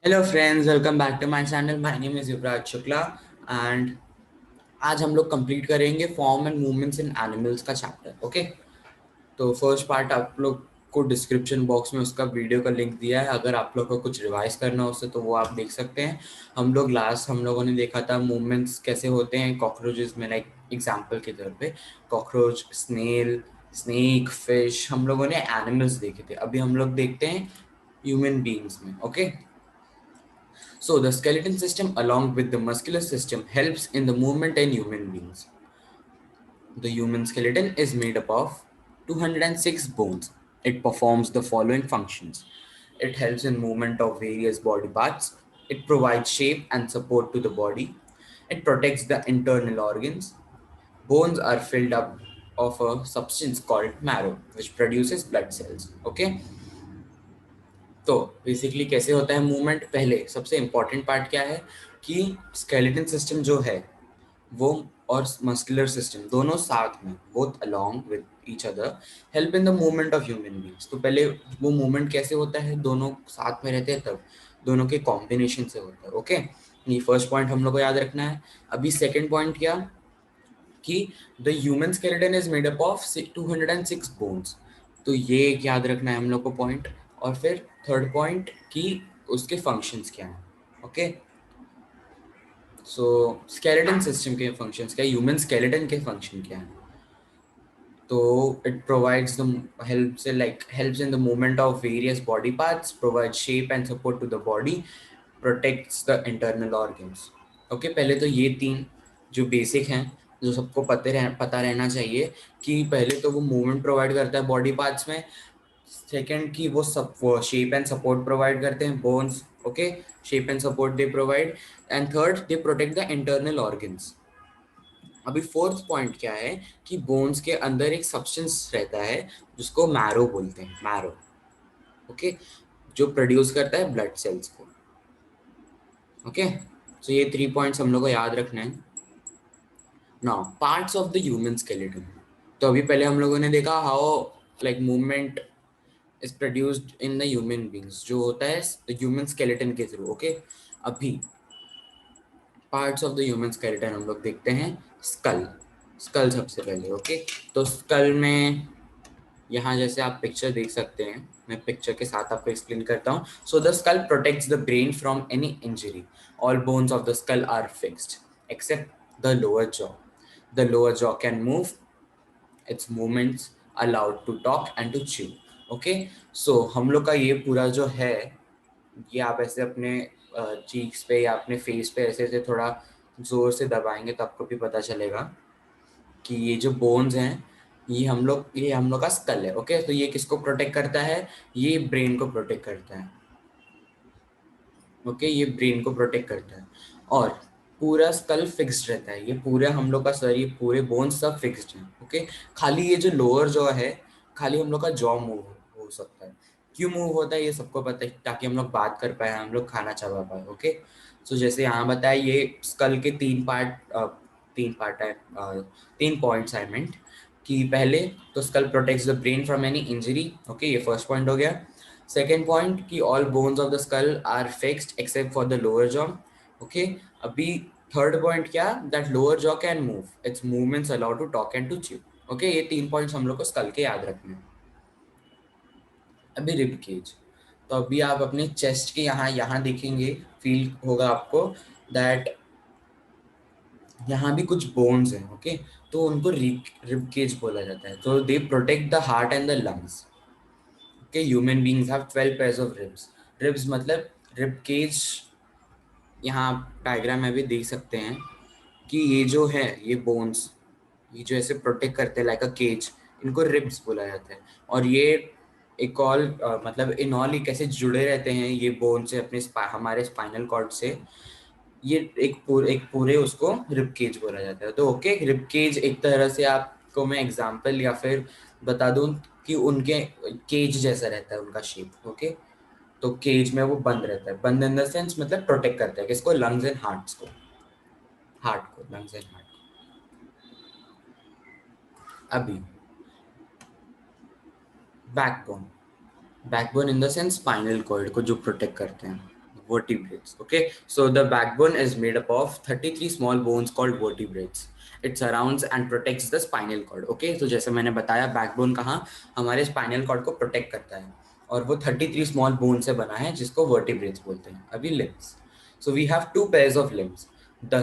Hello friends, welcome back to my channel. My name is Yuvraj Shukla and आज हम लोग complete करेंगे form and movements in animals का chapter. Okay, तो first part आप लोग को डिस्क्रिप्शन बॉक्स में उसका वीडियो का लिंक दिया है। अगर आप लोग को कुछ रिवाइज करना हो उससे तो वो आप देख सकते हैं। हम लोगों ने देखा था मूवमेंट्स कैसे होते हैं कॉकरोचेस में, लाइक एग्जांपल के तौर पे कॉकरोच, स्नेल, स्नेक, फिश। हम लोगों ने एनिमल्स देखे थे। अभी हम लोग देखते हैं ह्यूमन बीइंग्स में। Okay, so the skeleton system along with the muscular system helps in the movement in human beings. The human skeleton is made up of 206 bones. It performs the following functions. It helps in movement of various body parts. It provides shape and support to the body. It protects the internal organs. Bones are filled up of a substance called marrow, which produces blood cells. Okay, तो basically कैसे होता है movement. पहले सबसे important part क्या है कि skeleton system जो है वो और मस्कुलर सिस्टम दोनों साथ में, both along with each other, help in the movement of human beings. तो पहले वो मूवमेंट कैसे होता है, दोनों साथ में रहते हैं तब दोनों के कॉम्बिनेशन से होता है। ओके, ये फर्स्ट पॉइंट हम लोग को याद रखना है। अभी सेकेंड पॉइंट क्या कि the human skeleton is made up of 206 bones. तो ये एक याद रखना है हम लोग को पॉइंट। और फिर थर्ड पॉइंट कि उसके फंक्शंस क्या हैं। ओके, सो स्केलेटन सिस्टम के फंक्शंस क्या है, ह्यूमन स्केलेटन के फंक्शन क्या है। तो it provides the helps in the movement of various body parts, provide shape and support to the body, protects the internal organs. Okay, पहले तो ये तीन जो बेसिक हैं, जो सबको पता रहना चाहिए कि पहले तो वो मूवमेंट प्रोवाइड करता है बॉडी पार्ट्स में। सेकेंड की वो शेप एंड सपोर्ट प्रोवाइड करते हैं, bones. Okay, shape and support they provide. And third, they protect the internal organs. अभी फोर्थ पॉइंट क्या है कि बोन्स के अंदर एक सब्सटेंस रहता है जिसको मैरो बोलते हैं, मैरो। ओके, जो प्रोड्यूस करता है ब्लड सेल्स को। ओके, सो ये 3 पॉइंट्स हम लोग को याद रखना है। Now parts of the human skeleton. तो अभी पहले हम लोगों ने देखा how like movement is produced in the human beings, जो होता है ह्यूमन स्केलेटन के थ्रू। ओके, अभी parts of the human skeleton हम लोग देखते हैं। स्कल, स्कल सबसे पहले। ओके, तो स्कल में यहाँ जैसे आप पिक्चर देख सकते हैं, मैं पिक्चर के साथ आपको एक्सप्लेन करता हूँ। So the skull protects the brain from any injury. All bones of the skull are fixed except the lower jaw. The lower jaw can move, its movements allowed to talk and to chew. Okay, so हम लोग का ये पूरा जो है, ये आप ऐसे अपने चीक्स पे या अपने फेस पे ऐसे ऐसे थोड़ा जोर से दबाएंगे तो आपको भी पता चलेगा कि ये जो बोन्स हैं ये हम लोग का स्कल है। ओके, तो ये किसको प्रोटेक्ट करता है, ये ब्रेन को प्रोटेक्ट करता है। ओके, ये ब्रेन को प्रोटेक्ट करता है और पूरा स्कल फिक्स्ड रहता है। ये पूरा हम लोग का सर, ये पूरे बोन्स सब फिक्स्ड हैं। ओके, खाली ये जो लोअर जॉ है, खाली हम लोग का जॉ मूव हो सकता है। क्यों मूव होता है ये सबको पता है, ताकि हम लोग बात कर पाए, हम लोग खाना चबा पाए। ओके, सो जैसे यहाँ बताया, ये स्कल के तीन पार्ट है, 3 पॉइंट्स आई मेंट कि पहले तो skull protects the brain from any injury. Okay, ये फर्स्ट पॉइंट हो गया। सेकेंड पॉइंट कि all bones of the skull are fixed except for the lower jaw. Okay, अभी थर्ड पॉइंट क्या, that lower jaw can move, its movements allowed to talk and to chew. Okay, ये 3 points हम लोग को school के याद रखने हैं। अभी रिब केज, तो अभी आप अपने चेस्ट के यहाँ यहाँ देखेंगे, फील होगा आपको दैट यहाँ भी कुछ बोन्स हैं। ओके, तो उनको रिब केज बोला जाता है। तो they protect the heart and the lungs. Okay, human beings have 12 pairs of ribs. Ribs मतलब रिब केज, यहाँ आप डायग्राम में भी देख सकते हैं कि ये जो है, ये बोन्स, ये जो ऐसे प्रोटेक्ट करते हैं लाइक अ केज, इनको रिब्स बोला जाता है। और ये एक ऑल मतलब इन ऑल ये कैसे जुड़े रहते हैं ये बोन से अपने हमारे स्पाइनल कॉर्ड से, ये एक पूरे उसको रिब केज बोला जाता है। तो ओके, रिब केज एक तरह से आपको मैं एग्जांपल या फिर बता दूं कि उनके केज जैसा रहता है उनका शेप। ओके, तो केज में वो बंद रहता है, बंद इन द सेंस मतलब प्रोटेक्ट करता है किसको, लंग्स एंड हार्ट्स को, हार्ट को, लंग्स एंड हार्ट को। अभी backbone, backbone in the sense spinal cord को जो प्रोटेक्ट करते हैं। vertebrates. Okay, so the backbone is made up of 33 small bones called vertebrates. It surrounds and protects the spinal cord. Okay, तो जैसे मैंने बताया बैकबोन कहाँ हमारे स्पाइनल कॉर्ड को प्रोटेक्ट करता है और वो 33 स्मॉल बोन से बना है जिसको वर्टिब्रेट्स बोलते हैं. अभी limbs. So we have two pairs of limbs. The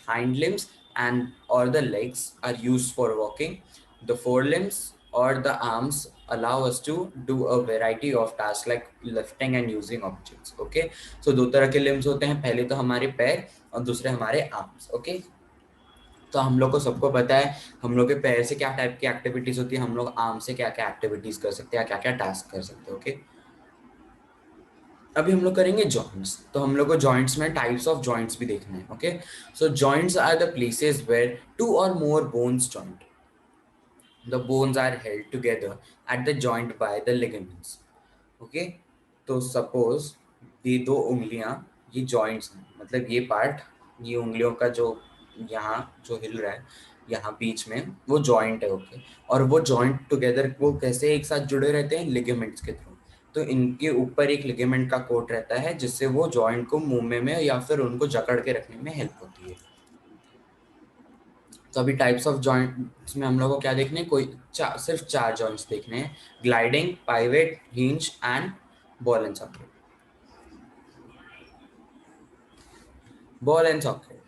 hind limbs and or the legs are used for walking. The forelimbs or the arms allow us to do a variety of tasks like lifting and using objects. Okay, so दो तरह के limbs होते हैं. पहले तो हमारे पैर और दूसरे हमारे arms. Okay, तो हम लोग को सबको पता है हम लोग के पैर से क्या टाइप की एक्टिविटीज होती है, हम लोग आर्म से क्या क्या एक्टिविटीज कर सकते हैं, क्या क्या टास्क कर सकते हैं. ओके, अभी हम लोग करेंगे जॉइंट्स. तो हम लोग को जॉइंट्स में टाइप्स ऑफ जॉइंट्स भी देखना है. Okay, so joints are the places where two और more bones joint. The bones are held together at the joint by the ligaments. Okay, तो सपोज ये दो उंगलियां ये जॉइंट्स हैं, मतलब ये पार्ट ये उंगलियों का जो यहाँ जो हिल रहा है यहाँ बीच में वो जॉइंट है. ओके, और वो जॉइंट टुगेदर वो कैसे एक साथ जुड़े रहते हैं लिगामेंट्स के थ्रू. तो इनके ऊपर एक लिगामेंट का कोट रहता है जिससे वो जॉइंट को मूवमेंट में या फिर उनको जकड़ के रखने में हेल्प होती है. तो अभी टाइप्स ऑफ जॉइंट्स में हम लोग को क्या देखने हैं, सिर्फ चार जॉइंट्स देखने हैं. Gliding, pivot, hinge and ball and socket. Ball and socket.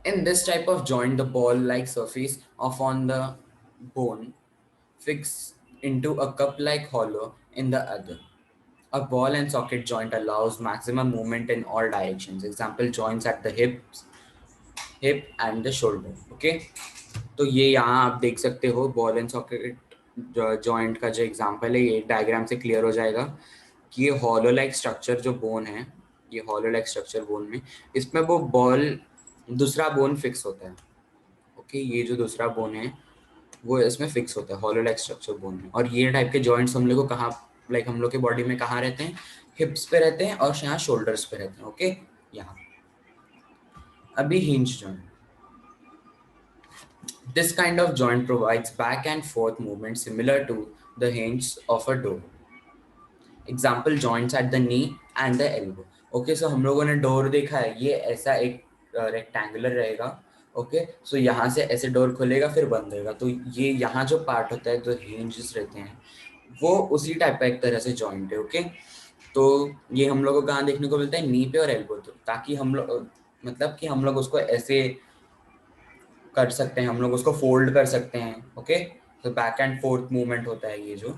In this type of joint, the ball-like surface of on the bone fixed into a cup-like hollow in the other. A ball and socket joint allows maximum movement in all directions. Example joints at the hip and the shoulder. Okay, तो ये यहाँ आप देख सकते हो ball and socket joint का जो example है, ये डायग्राम से क्लियर हो जाएगा कि ये हॉलो लाइक स्ट्रक्चर जो बोन है, ये हॉलो लाइक स्ट्रक्चर बोन में इसमें वो बॉल दूसरा बोन फिक्स होता है. ओके, ये जो दूसरा बोन है वो इसमें फिक्स होता है हॉलो लाइक स्ट्रक्चर बोन में. और ये टाइप के जॉइंट्स हम लोग को कहाँ लाइक हम लोग के बॉडी में कहाँ रहते हैं, हिप्स पे रहते हैं और यहाँ शोल्डर्स पे रहते हैं. ओके, यहाँ अभी hinge joint. This kind of joint provides back and forth movement similar to the hinge of a door. Example joints at the knee and the elbow. Okay, so हम लोगों ने डोर देखा है, ये ऐसा एक रेक्टेंगुलर रहेगा. ओके, सो यहाँ से ऐसे डोर खुलेगा फिर बंद होगा. तो ये यहाँ जो पार्ट होता है जो हिंजेस रहते हैं वो उसी टाइप का एक तरह से जॉइंट है. ओके, तो ये हम लोग को कहाँ देखने को मिलता है, नी पे और एल्बो. तो ताकि हम लोग मतलब कि हम लोग उसको ऐसे कर सकते हैं, हम लोग उसको फोल्ड कर सकते हैं. ओके, तो बैक एंड फोर्थ मूवमेंट होता है ये जो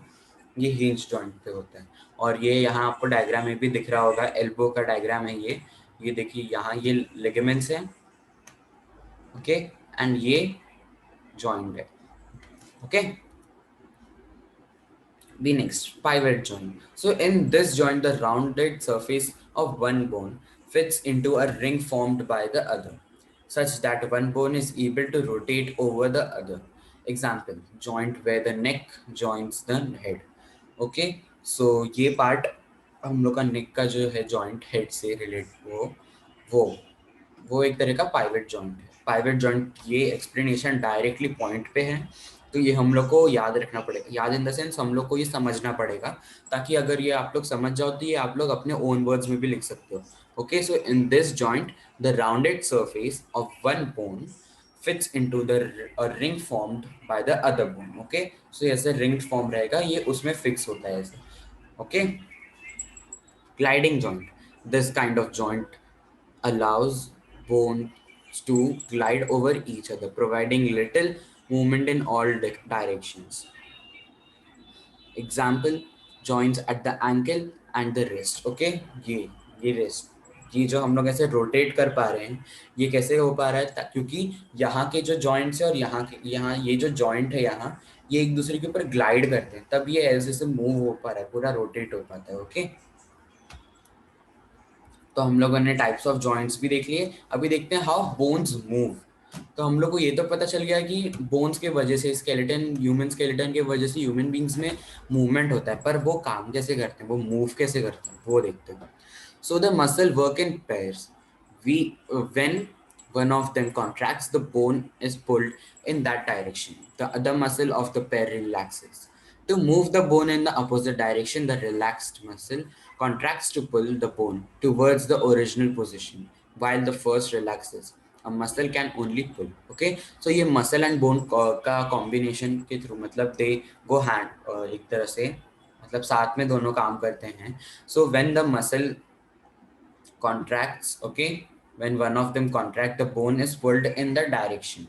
ये हिंज जॉइंट पे होता है. और ये यहाँ आपको डायग्राम में भी दिख रहा होगा, एल्बो का डायग्राम है ये देखिए यहाँ ये लिगामेंट्स हैं. ओके, एंड ये जॉइंट है. Okay, the next pivot joint. So in this joint the rounded surface of one bone fits into a ring formed by the other such that one bone is able to rotate over the other. Example joint where the neck joins the head. Okay, so ये part हम लोग का neck का जो है joint head से relate वो वो एक तरह का पाइवेट जॉइंट है. पाइवेट जॉइंट ये एक्सप्लेनेशन डायरेक्टली पॉइंट पे है, तो ये हम लोग को याद रखना पड़ेगा. याद इन द सेंस हम लोग को ये समझना पड़ेगा, ताकि अगर ये आप लोग समझ जाओ तो ये आप लोग अपने ओन वर्ड्स में भी लिख सकते हो. Okay, so in this joint the rounded surface of one bone fits into the a ring formed by the other bone. Okay, so ऐसे रिंग फॉर्म रहेगा, ये उसमें फिक्स होता है ऐसे. Okay, gliding joint. This kind of joint allows bones to glide over each other, providing little movement in all directions. Example joints at the ankle and the wrist. Okay, ये wrist, ये जो हम लोग ऐसे rotate कर पा रहे हैं ये कैसे हो पा रहा है, क्योंकि यहाँ के जो जॉइंट्स है और यहाँ ये जो जॉइंट है यहाँ ये एक दूसरे के ऊपर ग्लाइड करते हैं, तब ये ऐसे से मूव हो पा रहा है, पूरा रोटेट हो पाता है. ओके, तो हम लोगों ने टाइप्स ऑफ जॉइंट्स भी देख लिए. अभी देखते हैं हाउ बोन्स मूव. तो हम लोग को ये तो पता चल गया कि बोन्स के वजह से ह्यूमन स्केलेटन के वजह से ह्यूमन बींग्स में मूवमेंट होता है, पर वो काम कैसे करते हैं, वो मूव कैसे करते हैं वो देखते हैं. So the muscle work in pairs. We when one of them contracts, the bone is pulled in that direction, the other muscle of the pair relaxes. To move the bone in the opposite direction, the relaxed muscle contracts to pull the bone towards the original position, while the first relaxes. A muscle can only pull. Okay, so ये muscle and bone का combination के through मतलब they go hand एक तरह से मतलब साथ में दोनों काम करते हैं. So when the muscle contracts, okay, when one of them contract, the bone is pulled in the direction.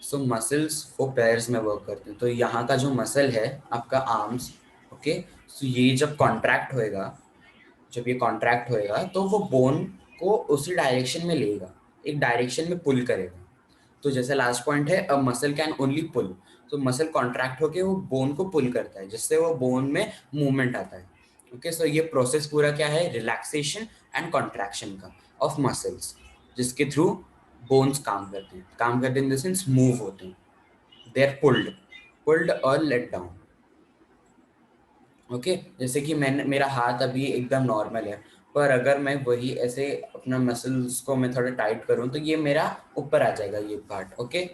So muscles वो पैर्स में वर्क करते हैं. तो यहाँ का जो मसल है आपका आर्म्स, ओके, सो ये जब कॉन्ट्रैक्ट होएगा, जब ये कॉन्ट्रैक्ट होएगा तो वो बोन को उसी डायरेक्शन में लेगा, एक डायरेक्शन में पुल करेगा. तो जैसे लास्ट पॉइंट है, अ मसल कैन ओनली पुल. तो मसल कॉन्ट्रैक्ट होके वो बोन को पुल करता है, जिससे वो बोन में मूवमेंट आता है. ओके, सो ये प्रोसेस पूरा क्या है, रिलैक्सेशन एंड कॉन्ट्रैक्शन का ऑफ मसल्स, जिसके थ्रू बोन्स काम करते हैं इन द सेंस मूव होते हैं. दे आर पुल्ड, पुल्ड और लेट डाउन. ओके, जैसे कि मैंने, मेरा हाथ अभी एकदम नॉर्मल है, पर अगर मैं वही ऐसे अपना मसल्स को मैं थोड़ा टाइट करूं तो ये मेरा ऊपर आ जाएगा ये पार्ट. ओके,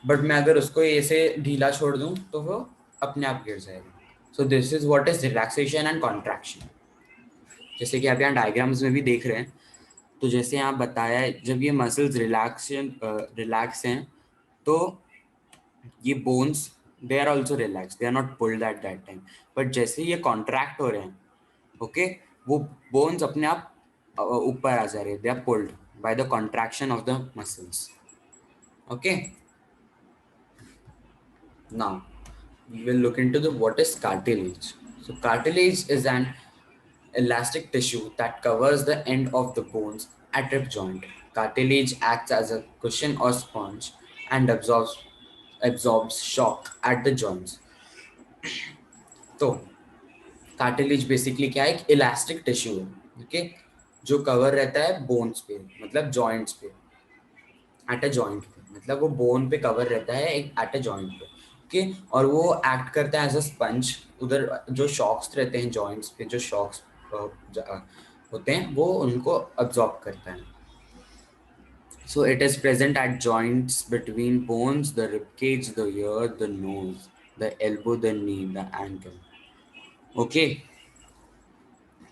बट मैं अगर उसको ऐसे ढीला छोड़ दूं तो वो अपने आप गिर जाएगा. So this is what is relaxation and contraction. जैसे कि आप यहाँ डायग्राम्स में भी देख रहे हैं, तो जैसे यहाँ बताया है, जब ये मसल्स रिलैक्स हैं तो ये bones they are also relax, they are not pulled at that time. But जैसे ये कॉन्ट्रैक्ट हो रहे हैं, ओके, वो बोन्स अपने आप ऊपर आ जा रहे हैं, they are pulled by the contraction of the muscles. Okay, now we will look into the what is cartilage. So cartilage is an elastic tissue that covers the end of the bones at hip joint. Cartilage acts as a cushion or sponge and absorbs shock at the joints. तो cartilage basically क्या है, एक elastic tissue है, okay, जो cover रहता है bones पे, मतलब जॉइंट्स पे, एट अ जॉइंट पे, मतलब वो बोन पे कवर रहता है एक एट अ जॉइंट पे. ओके, और वो एक्ट करता है एज अ स्पंज. उधर जो शॉक्स रहते हैं जॉइंट्स पे, जो शॉक्स होते हैं वो उनको अब्जॉर्ब करता है. So it is present at joints between bones, the rib cage, the ear, the nose, the elbow, the knee, the ankle. Okay,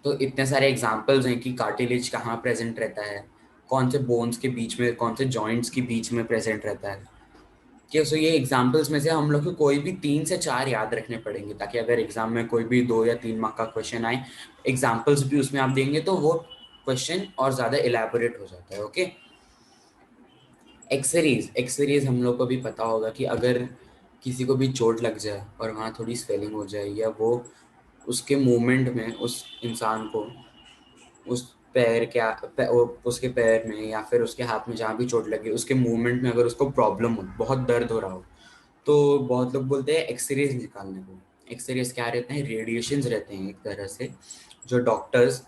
तो इतने सारे एग्जाम्पल्स हैं कि कार्टिलेज कहाँ प्रेजेंट रहता है, कौन से बोन्स के बीच में, कौन से जॉइंट्स के बीच में प्रेजेंट रहता है. कि सो ये एग्जाम्पल्स में से हम लोग को कोई भी 3 से 4 याद रखने पड़ेंगे, ताकि अगर एग्जाम में कोई भी 2 या 3 मार्क का क्वेश्चन आए, एग्जाम्पल्स भी उसमें आप देंगे तो वो क्वेश्चन और ज़्यादा इलेबोरेट हो जाता है. ओके, एक्सरेज हम लोग को भी पता होगा कि अगर किसी को भी चोट लग जाए और वहाँ थोड़ी स्वेलिंग हो जाए, या वो उसके मूवमेंट में उस इंसान को उस पैर उसके पैर में या फिर उसके हाथ में जहाँ भी चोट लगे, उसके मूवमेंट में अगर उसको प्रॉब्लम हो, बहुत दर्द हो रहा हो, तो बहुत लोग बोलते हैं एक्सरेज निकालने को. एक्सरेज क्या रहते हैं, रेडिएशंस रहते हैं एक तरह से, जो डॉक्टर्स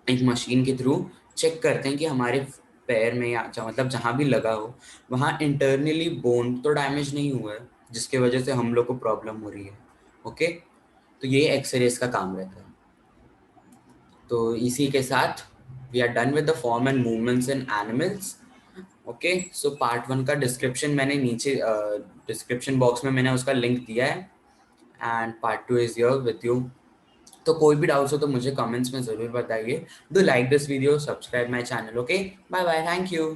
एक मशीन के थ्रू चेक करते हैं कि हमारे पैर में या मतलब जहाँ भी लगा हो वहाँ इंटरनली बोन तो डैमेज नहीं हुआ है, जिसके वजह से हम लोग को प्रॉब्लम हो रही है. ओके, तो ये एक्सरेज का काम रहता है. तो इसी के साथ we are done with the form and movements in animals. Okay, so part 1 का डिस्क्रिप्शन मैंने नीचे डिस्क्रिप्शन बॉक्स में मैंने उसका लिंक दिया है, and part 2 is here with you. तो कोई भी डाउट्स हो तो मुझे कमेंट्स में ज़रूर बताइए. Do like this video, subscribe my channel. Okay, bye bye, thank you.